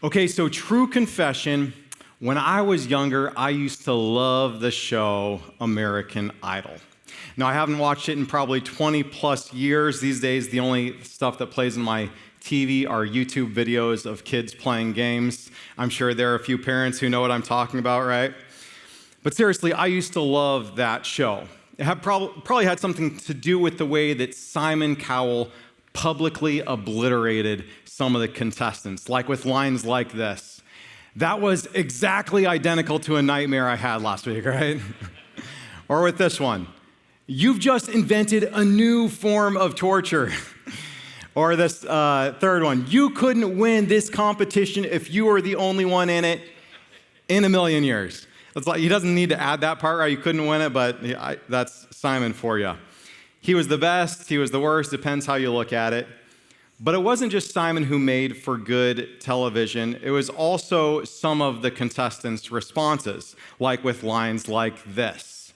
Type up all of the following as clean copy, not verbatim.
Okay, so true confession, when I was younger, I used to love the show American Idol. Now, I haven't watched it in probably 20 plus years. These days, the only stuff that plays on my TV are YouTube videos of kids playing games. I'm sure there are a few parents who know what I'm talking about, right? But seriously, I used to love that show. It had probably had something to do with the way that Simon Cowell publicly obliterated some of the contestants, like with lines like this. That was exactly identical to a nightmare I had last week, right? Or with this one. You've just invented a new form of torture. Or this third one. You couldn't win this competition if you were the only one in it in a million years. It's like, he doesn't need to add that part, right? You couldn't win it, but that's Simon for you. He was the best, he was the worst, depends how you look at it. But it wasn't just Simon who made for good television. It was also some of the contestants' responses, like with lines like this.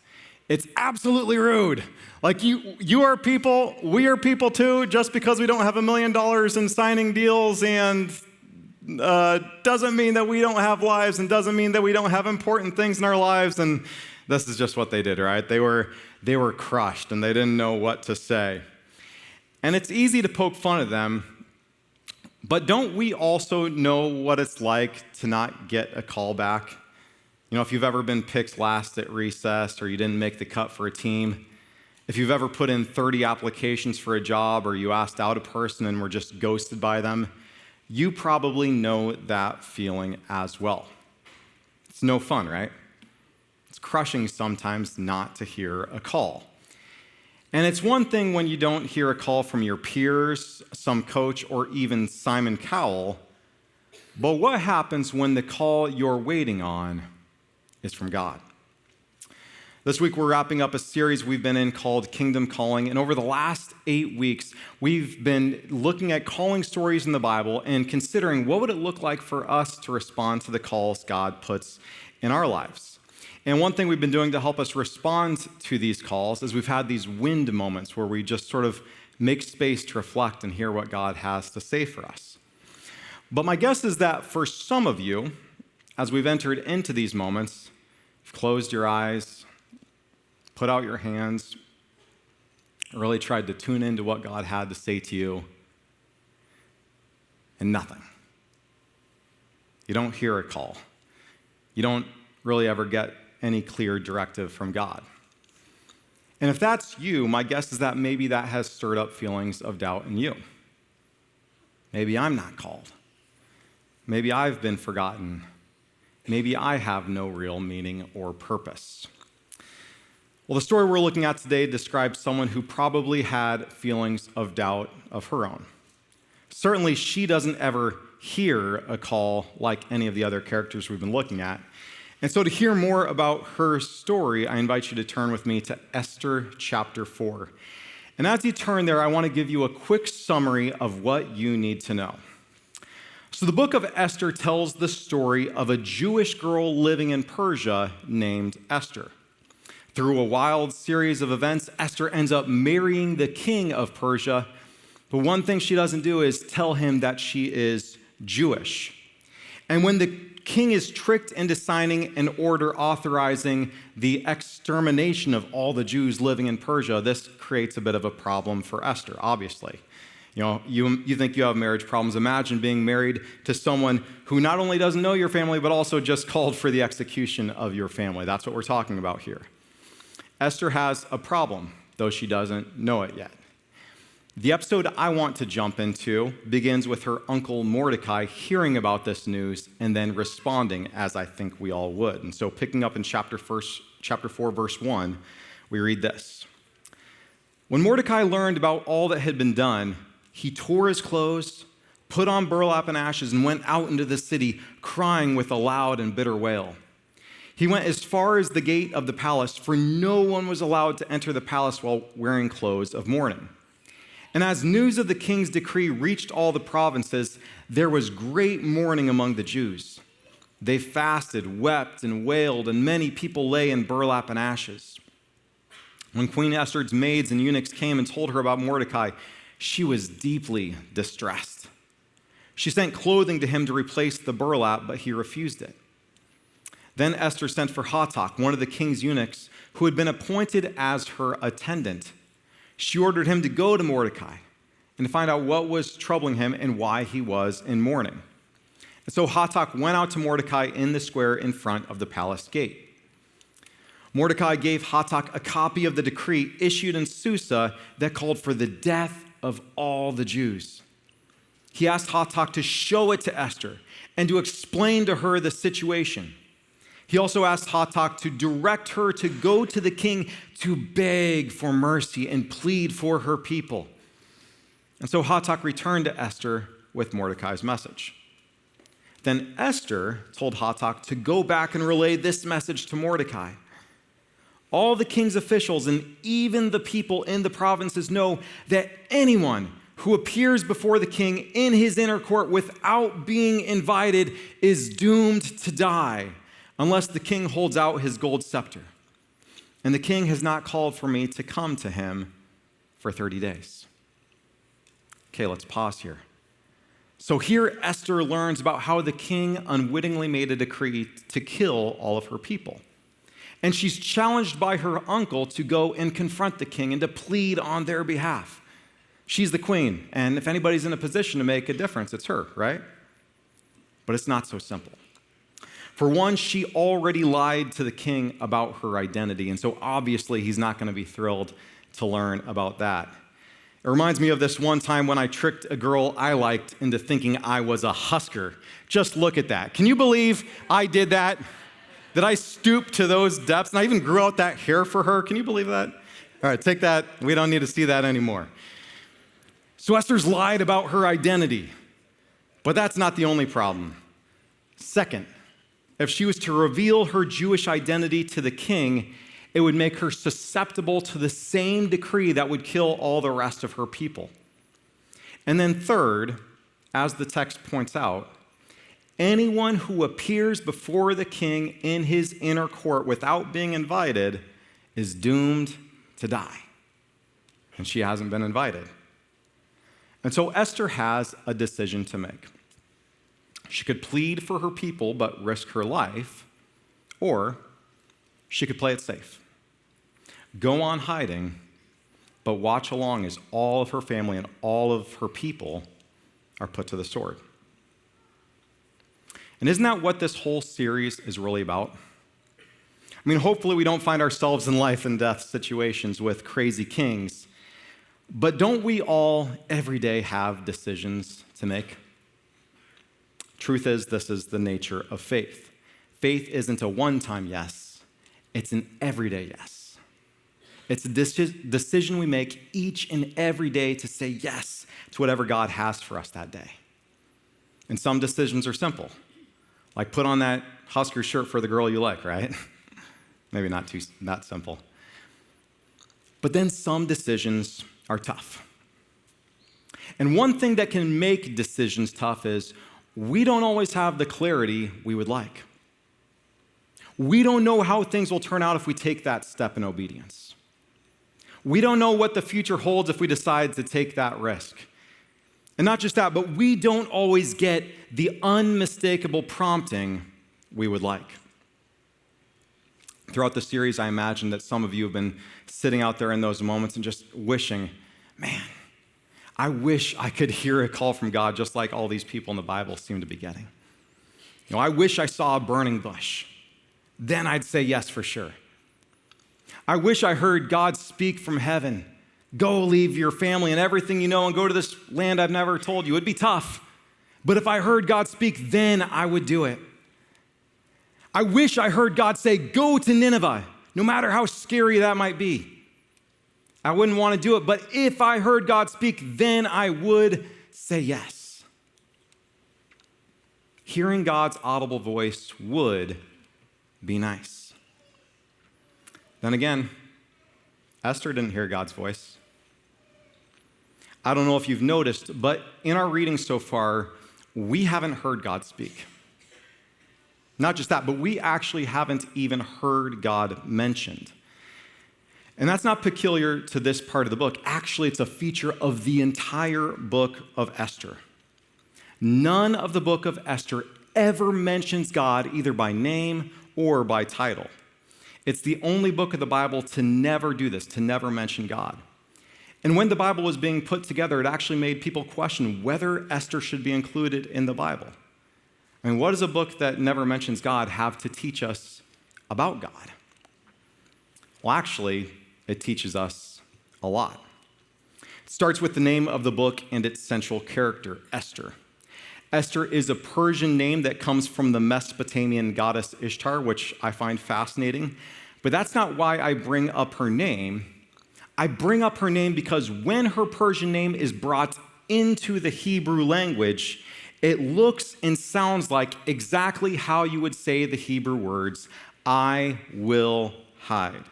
It's absolutely rude. Like, you are people, we are people too, just because we don't have $1 million in signing deals and doesn't mean that we don't have lives and doesn't mean that we don't have important things in our lives. And this is just what they did, right? They were crushed and they didn't know what to say. And it's easy to poke fun at them, but don't we also know what it's like to not get a call back? You know, if you've ever been picked last at recess or you didn't make the cut for a team, if you've ever put in 30 applications for a job or you asked out a person and were just ghosted by them, you probably know that feeling as well. It's no fun, right? It's crushing sometimes not to hear a call. And it's one thing when you don't hear a call from your peers, some coach, or even Simon Cowell, but what happens when the call you're waiting on is from God? This week, we're wrapping up a series we've been in called Kingdom Calling, and over the last 8 weeks, we've been looking at calling stories in the Bible and considering what would it look like for us to respond to the calls God puts in our lives. And one thing we've been doing to help us respond to these calls is we've had these wind moments where we just sort of make space to reflect and hear what God has to say for us. But my guess is that for some of you, as we've entered into these moments, you've closed your eyes, put out your hands, really tried to tune into what God had to say to you, and nothing. You don't hear a call. You don't really ever get any clear directive from God. And if that's you, my guess is that maybe that has stirred up feelings of doubt in you. Maybe I'm not called. Maybe I've been forgotten. Maybe I have no real meaning or purpose. Well, the story we're looking at today describes someone who probably had feelings of doubt of her own. Certainly, she doesn't ever hear a call like any of the other characters we've been looking at. And so to hear more about her story, I invite you to turn with me to Esther chapter 4. And as you turn there, I want to give you a quick summary of what you need to know. So the book of Esther tells the story of a Jewish girl living in Persia named Esther. Through a wild series of events, Esther ends up marrying the king of Persia, but one thing she doesn't do is tell him that she is Jewish. And when the king is tricked into signing an order authorizing the extermination of all the Jews living in Persia, this creates a bit of a problem for Esther, obviously. You know, you think you have marriage problems. Imagine being married to someone who not only doesn't know your family, but also just called for the execution of your family. That's what we're talking about here. Esther has a problem, though she doesn't know it yet. The episode I want to jump into begins with her uncle Mordecai hearing about this news and then responding as I think we all would. And so picking up in chapter 4, verse 1, we read this. When Mordecai learned about all that had been done, he tore his clothes, put on burlap and ashes, and went out into the city, crying with a loud and bitter wail. He went as far as the gate of the palace, for no one was allowed to enter the palace while wearing clothes of mourning. And as news of the king's decree reached all the provinces, there was great mourning among the Jews. They fasted, wept, and wailed, and many people lay in burlap and ashes. When Queen Esther's maids and eunuchs came and told her about Mordecai, she was deeply distressed. She sent clothing to him to replace the burlap, but he refused it. Then Esther sent for Hatak, one of the king's eunuchs, who had been appointed as her attendant. She ordered him to go to Mordecai and to find out what was troubling him and why he was in mourning. And so Hatak went out to Mordecai in the square in front of the palace gate. Mordecai gave Hatak a copy of the decree issued in Susa that called for the death of all the Jews. He asked Hatak to show it to Esther and to explain to her the situation. He also asked Hatak to direct her to go to the king to beg for mercy and plead for her people. And so Hatak returned to Esther with Mordecai's message. Then Esther told Hatak to go back and relay this message to Mordecai. All the king's officials and even the people in the provinces know that anyone who appears before the king in his inner court without being invited is doomed to die unless the king holds out his gold scepter. And the king has not called for me to come to him for 30 days. Okay, let's pause here. So here Esther learns about how the king unwittingly made a decree to kill all of her people. And she's challenged by her uncle to go and confront the king and to plead on their behalf. She's the queen, and if anybody's in a position to make a difference, it's her, right? But it's not so simple. For one, she already lied to the king about her identity, and so obviously he's not going to be thrilled to learn about that. It reminds me of this one time when I tricked a girl I liked into thinking I was a Husker. Just look at that. Can you believe I did that? Did I stoop to those depths? And I even grew out that hair for her. Can you believe that? All right, take that. We don't need to see that anymore. So Esther's lied about her identity, but that's not the only problem. Second, if she was to reveal her Jewish identity to the king, it would make her susceptible to the same decree that would kill all the rest of her people. And then third, as the text points out, anyone who appears before the king in his inner court without being invited is doomed to die. And she hasn't been invited. And so Esther has a decision to make. She could plead for her people but risk her life, or she could play it safe. Go on hiding, but watch along as all of her family and all of her people are put to the sword. And isn't that what this whole series is really about? I mean, hopefully we don't find ourselves in life and death situations with crazy kings, but don't we all every day have decisions to make? Truth is, this is the nature of faith. Faith isn't a one-time yes, it's an everyday yes. It's a decision we make each and every day to say yes to whatever God has for us that day. And some decisions are simple, like put on that Husker shirt for the girl you like, right? Maybe not simple. But then some decisions are tough. And one thing that can make decisions tough is we don't always have the clarity we would like. We don't know how things will turn out if we take that step in obedience. We don't know what the future holds if we decide to take that risk. And not just that, but we don't always get the unmistakable prompting we would like. Throughout the series, I imagine that some of you have been sitting out there in those moments and just wishing, man, I wish I could hear a call from God just like all these people in the Bible seem to be getting. You know, I wish I saw a burning bush. Then I'd say yes for sure. I wish I heard God speak from heaven. Go leave your family and everything you know and go to this land I've never told you. It'd be tough. But if I heard God speak, then I would do it. I wish I heard God say, go to Nineveh, no matter how scary that might be. I wouldn't want to do it, but if I heard God speak, then I would say yes. Hearing God's audible voice would be nice. Then again, Esther didn't hear God's voice. I don't know if you've noticed, but in our reading so far, we haven't heard God speak. Not just that, but we actually haven't even heard God mentioned. And that's not peculiar to this part of the book. Actually, it's a feature of the entire book of Esther. none of the book of Esther ever mentions God either by name or by title. It's the only book of the Bible to never do this, to never mention God. And when the Bible was being put together, it actually made people question whether Esther should be included in the Bible. I mean, what does a book that never mentions God have to teach us about God? Well, actually, it teaches us a lot. It starts with the name of the book and its central character, Esther. Esther is a Persian name that comes from the Mesopotamian goddess Ishtar, which I find fascinating. But that's not why I bring up her name. I bring up her name because when her Persian name is brought into the Hebrew language, it looks and sounds like exactly how you would say the Hebrew words, I will hide.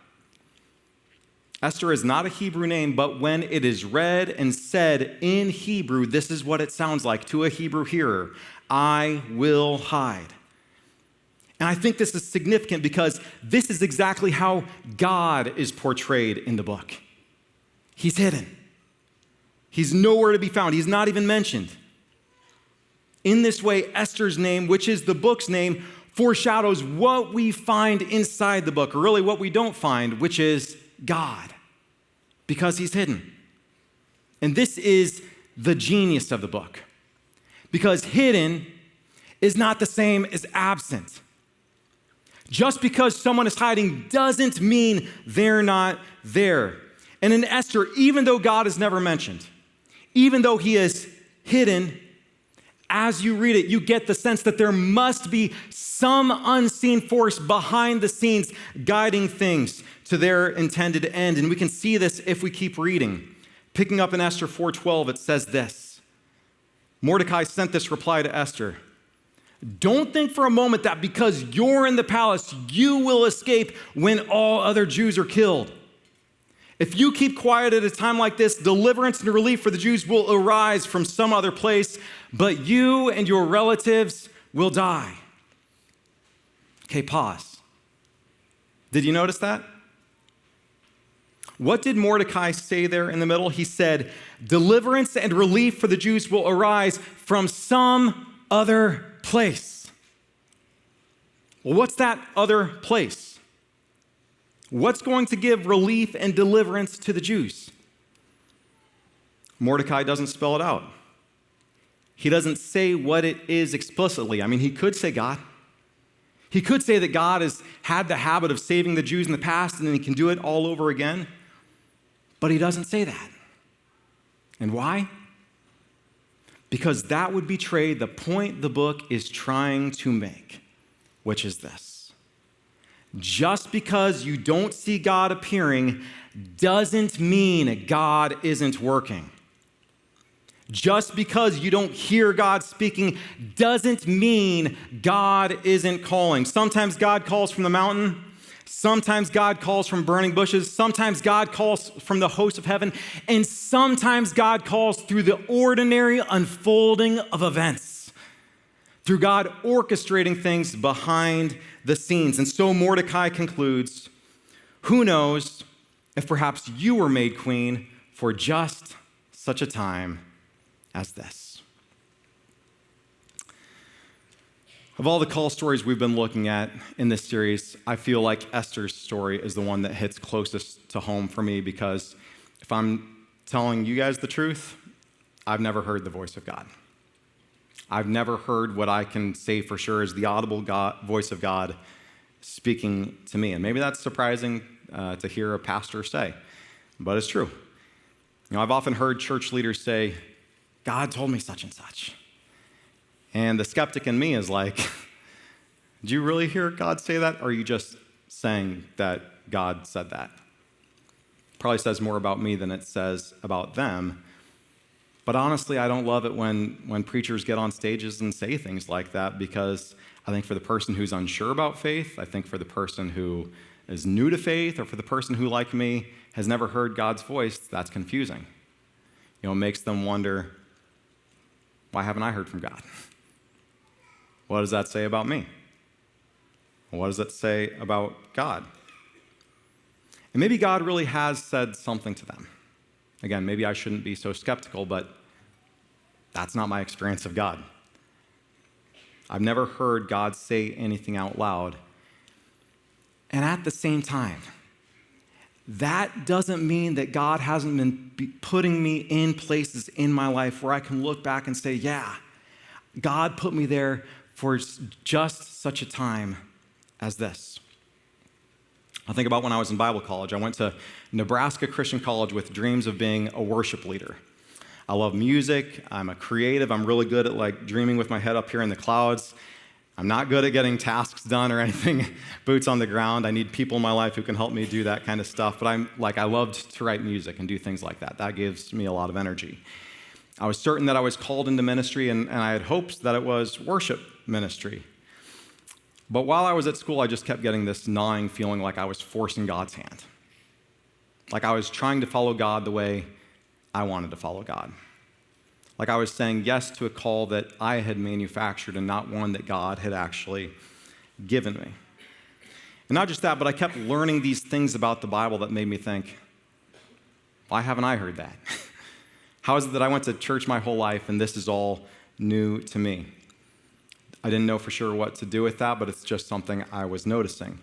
Esther is not a Hebrew name, but when it is read and said in Hebrew, this is what it sounds like to a Hebrew hearer, I will hide. And I think this is significant because this is exactly how God is portrayed in the book. He's hidden. He's nowhere to be found. He's not even mentioned. In this way, Esther's name, which is the book's name, foreshadows what we find inside the book, or really what we don't find, which is God, because he's hidden. And this is the genius of the book, because hidden is not the same as absent. Just because someone is hiding doesn't mean they're not there. And in Esther, even though God is never mentioned, even though he is hidden, as you read it, you get the sense that there must be some unseen force behind the scenes guiding things to their intended end. And we can see this if we keep reading. Picking up in Esther 4:12, it says this. Mordecai sent this reply to Esther. Don't think for a moment that because you're in the palace, you will escape when all other Jews are killed. If you keep quiet at a time like this, deliverance and relief for the Jews will arise from some other place, but you and your relatives will die. Okay, pause. Did you notice that? What did Mordecai say there in the middle? He said, deliverance and relief for the Jews will arise from some other place. Well, what's that other place? What's going to give relief and deliverance to the Jews? Mordecai doesn't spell it out. He doesn't say what it is explicitly. I mean, he could say God. He could say that God has had the habit of saving the Jews in the past and then he can do it all over again. But he doesn't say that. And why? Because that would betray the point the book is trying to make, which is this. Just because you don't see God appearing doesn't mean God isn't working. Just because you don't hear God speaking doesn't mean God isn't calling. Sometimes God calls from the mountain. Sometimes God calls from burning bushes. Sometimes God calls from the host of heaven. And sometimes God calls through the ordinary unfolding of events, through God orchestrating things behind the scenes. And so Mordecai concludes, who knows if perhaps you were made queen for just such a time as this. Of all the call stories we've been looking at in this series, I feel like Esther's story is the one that hits closest to home for me because if I'm telling you guys the truth, I've never heard the voice of God. I've never heard what I can say for sure is the audible voice of God speaking to me. And maybe that's surprising to hear a pastor say, but it's true. You know, I've often heard church leaders say, God told me such and such. And the skeptic in me is like, do you really hear God say that? Or are you just saying that God said that? Probably says more about me than it says about them. But honestly, I don't love it when preachers get on stages and say things like that because I think for the person who's unsure about faith, I think for the person who is new to faith, or for the person who, like me, has never heard God's voice, that's confusing. You know, it makes them wonder, why haven't I heard from God? What does that say about me? What does it say about God? And maybe God really has said something to them. Again, maybe I shouldn't be so skeptical, but that's not my experience of God. I've never heard God say anything out loud. And at the same time, that doesn't mean that God hasn't been putting me in places in my life where I can look back and say, yeah, God put me there for just such a time as this. I think about when I was in Bible college. I went to Nebraska Christian College with dreams of being a worship leader. I love music. I'm a creative. I'm really good at dreaming with my head up here in the clouds. I'm not good at getting tasks done or anything, boots on the ground. I need people in my life who can help me do that kind of stuff. But I loved to write music and do things like that. That gives me a lot of energy. I was certain that I was called into ministry, and I had hopes that it was worship ministry. But while I was at school, I just kept getting this gnawing feeling like I was forcing God's hand. Like I was trying to follow God the way I wanted to follow God. Like I was saying yes to a call that I had manufactured and not one that God had actually given me. And not just that, but I kept learning these things about the Bible that made me think, why haven't I heard that? How is it that I went to church my whole life and this is all new to me? I didn't know for sure what to do with that, but it's just something I was noticing.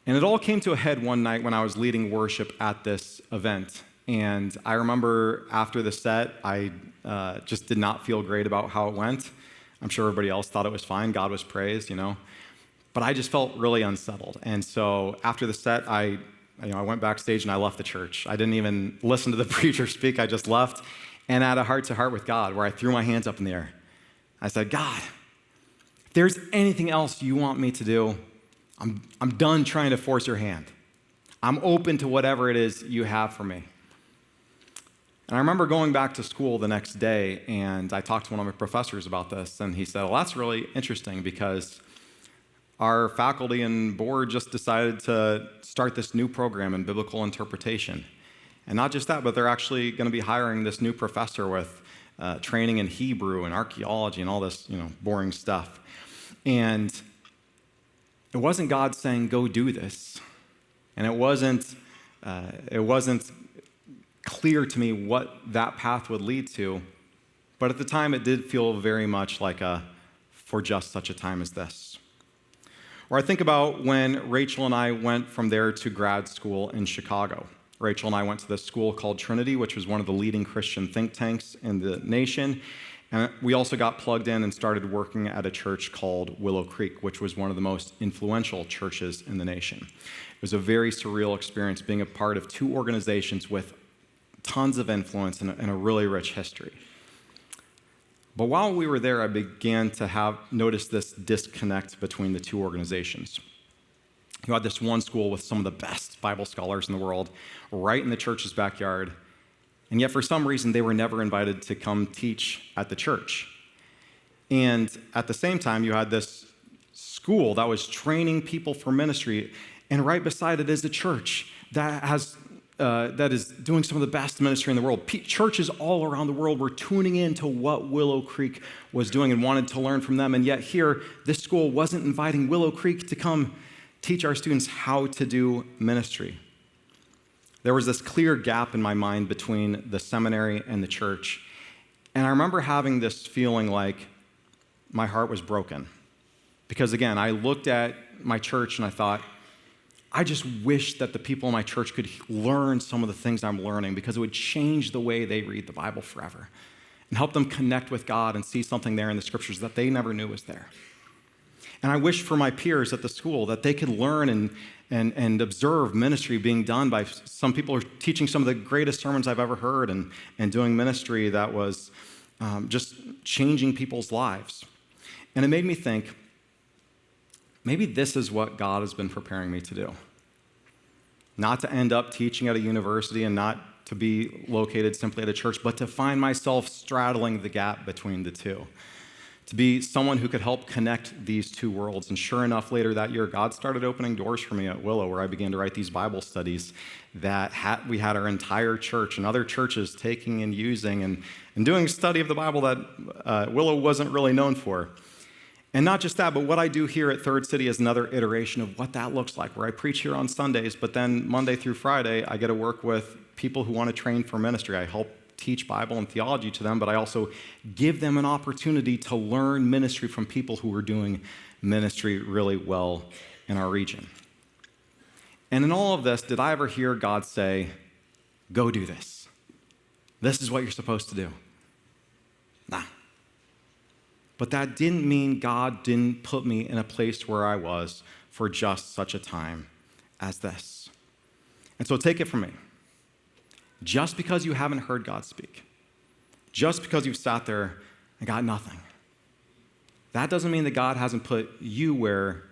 And it all came to a head one night when I was leading worship at this event. And I remember after the set, I just did not feel great about how it went. I'm sure everybody else thought it was fine. God was praised, But I just felt really unsettled. And so after the set, I went backstage and I left the church. I didn't even listen to the preacher speak. I just left and had a heart-to-heart with God where I threw my hands up in the air. I said, God, if there's anything else you want me to do, I'm done trying to force your hand. I'm open to whatever it is you have for me. And I remember going back to school the next day, and I talked to one of my professors about this, and he said, well, that's really interesting because our faculty and board just decided to start this new program in biblical interpretation. And not just that, but they're actually going to be hiring this new professor with training in Hebrew and archaeology and all this, boring stuff. And it wasn't God saying, go do this. And it wasn't clear to me what that path would lead to. But at the time, it did feel very much like for just such a time as this. Or I think about when Rachel and I went from there to grad school in Chicago. Rachel and I went to this school called Trinity, which was one of the leading Christian think tanks in the nation. And we also got plugged in and started working at a church called Willow Creek, which was one of the most influential churches in the nation. It was a very surreal experience being a part of two organizations with tons of influence and a really rich history. But while we were there, I began to notice this disconnect between the two organizations. You had this one school with some of the best Bible scholars in the world right in the church's backyard, and yet for some reason they were never invited to come teach at the church. And at the same time, you had this school that was training people for ministry, and right beside it is a church that is doing some of the best ministry in the world. Churches all around the world were tuning in to what Willow Creek was doing and wanted to learn from them. And yet here, this school wasn't inviting Willow Creek to come teach our students how to do ministry. There was this clear gap in my mind between the seminary and the church. And I remember having this feeling like my heart was broken. Because again, I looked at my church and I thought, I just wish that the people in my church could learn some of the things I'm learning because it would change the way they read the Bible forever and help them connect with God and see something there in the scriptures that they never knew was there. And I wish for my peers at the school that they could learn and observe ministry being done by some people who are teaching some of the greatest sermons I've ever heard and doing ministry that was just changing people's lives. And it made me think, maybe this is what God has been preparing me to do. Not to end up teaching at a university and not to be located simply at a church, but to find myself straddling the gap between the two. To be someone who could help connect these two worlds. And sure enough, later that year, God started opening doors for me at Willow, where I began to write these Bible studies that we had our entire church and other churches taking and using and doing a study of the Bible that Willow wasn't really known for. And not just that, but what I do here at Third City is another iteration of what that looks like, where I preach here on Sundays, but then Monday through Friday, I get to work with people who want to train for ministry. I help teach Bible and theology to them, but I also give them an opportunity to learn ministry from people who are doing ministry really well in our region. And in all of this, did I ever hear God say, go do this? This is what you're supposed to do. Nah. But that didn't mean God didn't put me in a place where I was for just such a time as this. And so take it from me. Just because you haven't heard God speak, just because you've sat there and got nothing, that doesn't mean that God hasn't put you where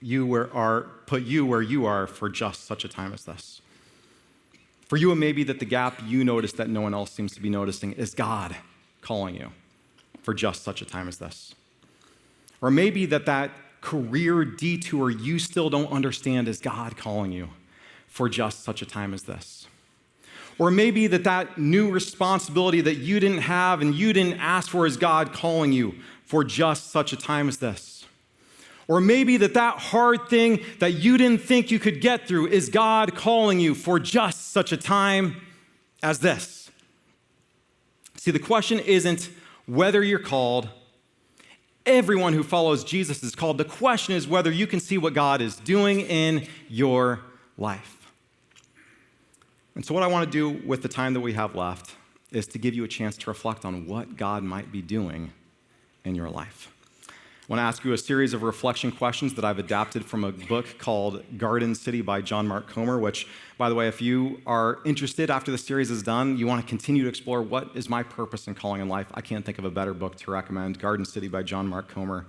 you are for just such a time as this. For you, it may be that the gap you notice that no one else seems to be noticing is God calling you for just such a time as this. Or maybe that career detour you still don't understand is God calling you for just such a time as this. Or maybe that new responsibility that you didn't have and you didn't ask for is God calling you for just such a time as this. Or maybe that hard thing that you didn't think you could get through is God calling you for just such a time as this. See, the question isn't whether you're called. Everyone who follows Jesus is called. The question is whether you can see what God is doing in your life. And so what I want to do with the time that we have left is to give you a chance to reflect on what God might be doing in your life. I want to ask you a series of reflection questions that I've adapted from a book called Garden City by John Mark Comer, which, by the way, if you are interested after the series is done, you want to continue to explore what is my purpose and calling in life, I can't think of a better book to recommend, Garden City by John Mark Comer.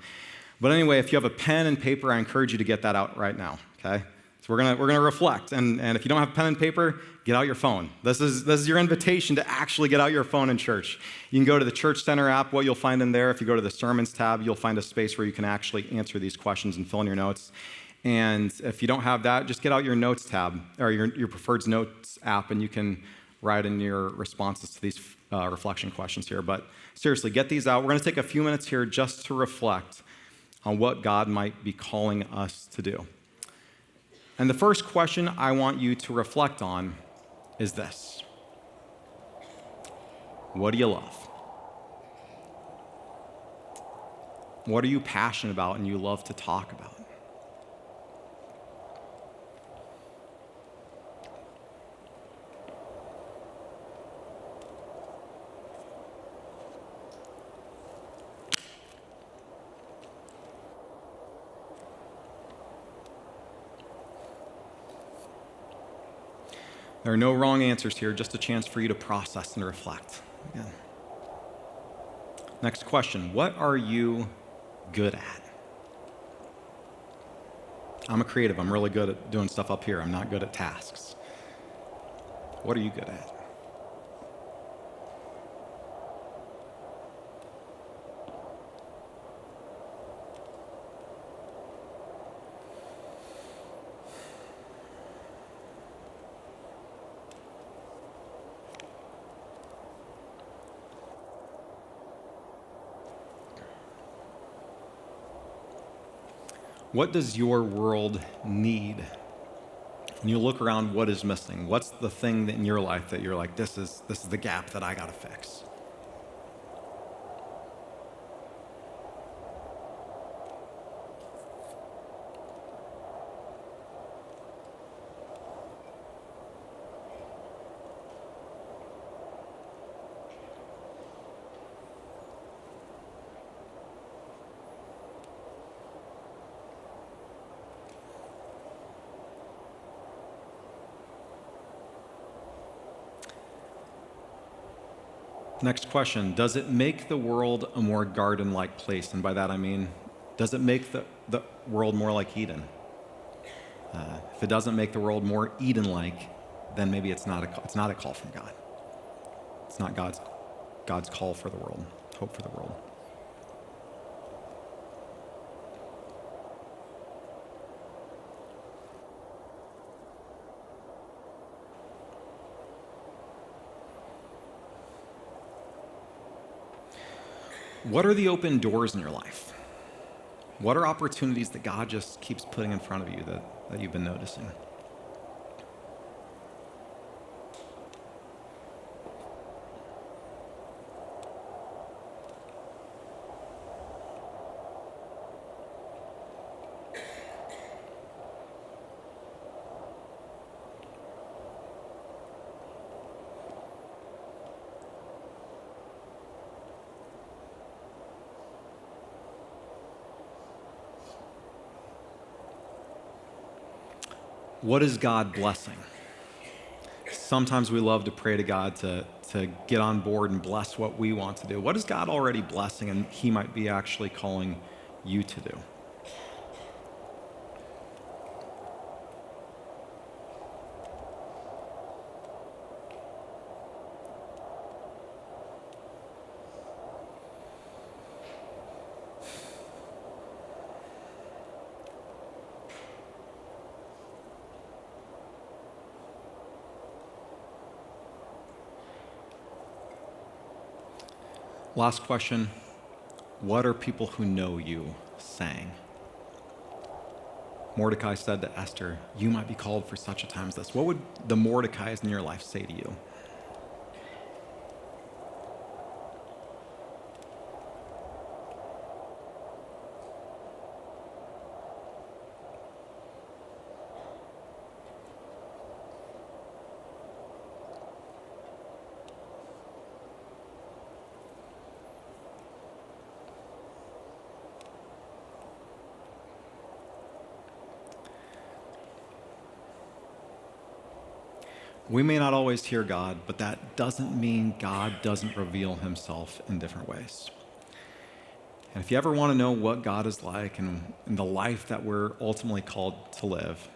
But anyway, if you have a pen and paper, I encourage you to get that out right now, okay? So we're gonna reflect, and if you don't have pen and paper, get out your phone. This is your invitation to actually get out your phone in church. You can go to the Church Center app. What you'll find in there, if you go to the Sermons tab, you'll find a space where you can actually answer these questions and fill in your notes. And if you don't have that, just get out your Notes tab, or your preferred Notes app, and you can write in your responses to these reflection questions here. But seriously, get these out. We're going to take a few minutes here just to reflect on what God might be calling us to do. And the first question I want you to reflect on is this. What do you love? What are you passionate about and you love to talk about? There are no wrong answers here, just a chance for you to process and reflect. Again. Next question, what are you good at? I'm a creative. I'm really good at doing stuff up here. I'm not good at tasks. What are you good at? What does your world need? When you look around, what is missing? What's the thing in your life that you're like, this is the gap that I got to fix? Next question, does it make the world a more garden-like place? And by that I mean, does it make the world more like Eden? If it doesn't make the world more Eden-like, then maybe it's not a call from God. It's not God's call for the world, hope for the world. What are the open doors in your life? What are opportunities that God just keeps putting in front of you that you've been noticing? What is God blessing? Sometimes we love to pray to God to get on board and bless what we want to do. What is God already blessing and he might be actually calling you to do? Last question, what are people who know you saying? Mordecai said to Esther, you might be called for such a time as this. What would the Mordecais in your life say to you? We may not always hear God, but that doesn't mean God doesn't reveal himself in different ways. And if you ever want to know what God is like and the life that we're ultimately called to live,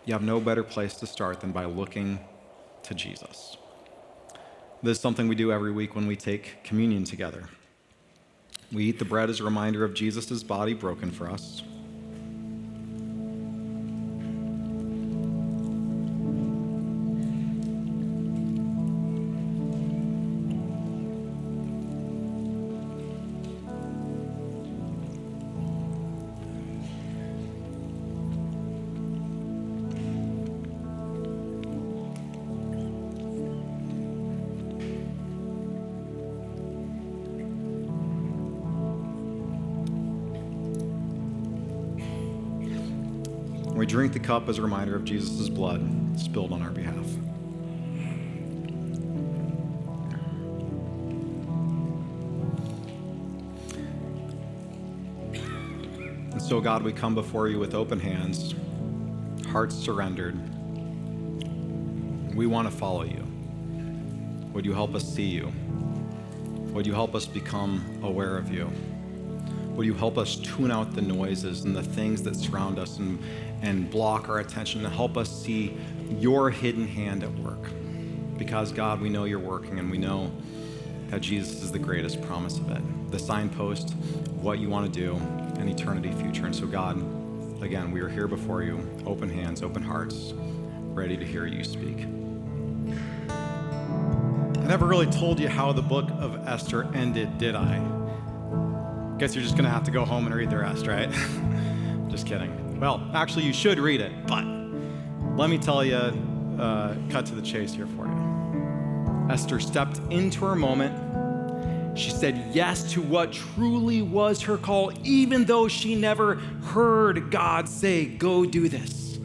you have no better place to start than by looking to Jesus. This is something we do every week when we take communion together. We eat the bread as a reminder of Jesus' body broken for us. We drink the cup as a reminder of Jesus' blood spilled on our behalf. And so, God, we come before you with open hands, hearts surrendered. We want to follow you. Would you help us see you? Would you help us become aware of you? Would you help us tune out the noises and the things that surround us and block our attention and help us see your hidden hand at work? Because, God, we know you're working and we know that Jesus is the greatest promise of it, the signpost of what you want to do in eternity future. And so, God, again, we are here before you, open hands, open hearts, ready to hear you speak. I never really told you how the book of Esther ended, did I? Guess you're just going to have to go home and read the rest, right? Just kidding. Well, actually, you should read it, but let me tell you, cut to the chase here for you. Esther stepped into her moment. She said yes to what truly was her call, even though she never heard God say, go do this.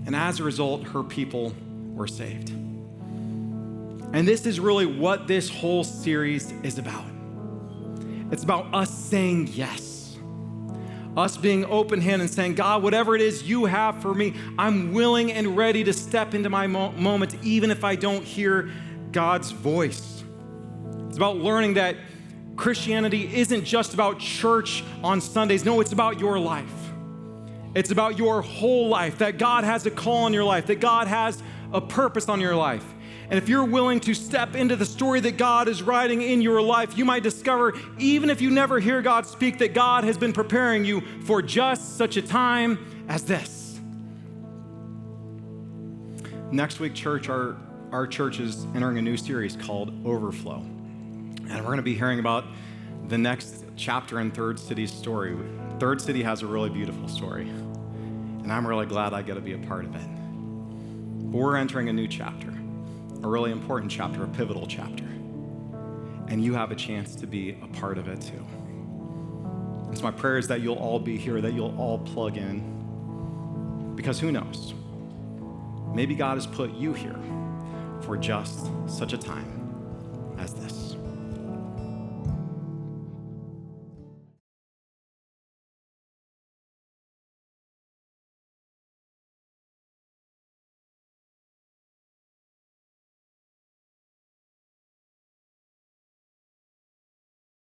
And as a result, her people were saved. And this is really what this whole series is about. It's about us saying yes. Us being open-handed and saying, God, whatever it is you have for me, I'm willing and ready to step into my moment, even if I don't hear God's voice. It's about learning that Christianity isn't just about church on Sundays. No, it's about your life. It's about your whole life, that God has a call on your life, that God has a purpose on your life. And if you're willing to step into the story that God is writing in your life, you might discover, even if you never hear God speak, that God has been preparing you for just such a time as this. Next week, church, our church is entering a new series called Overflow. And we're going to be hearing about the next chapter in Third City's story. Third City has a really beautiful story, and I'm really glad I get to be a part of it. But we're entering a new chapter. A really important chapter, a pivotal chapter. And you have a chance to be a part of it too. And so my prayer is that you'll all be here, that you'll all plug in. Because who knows? Maybe God has put you here for just such a time as this.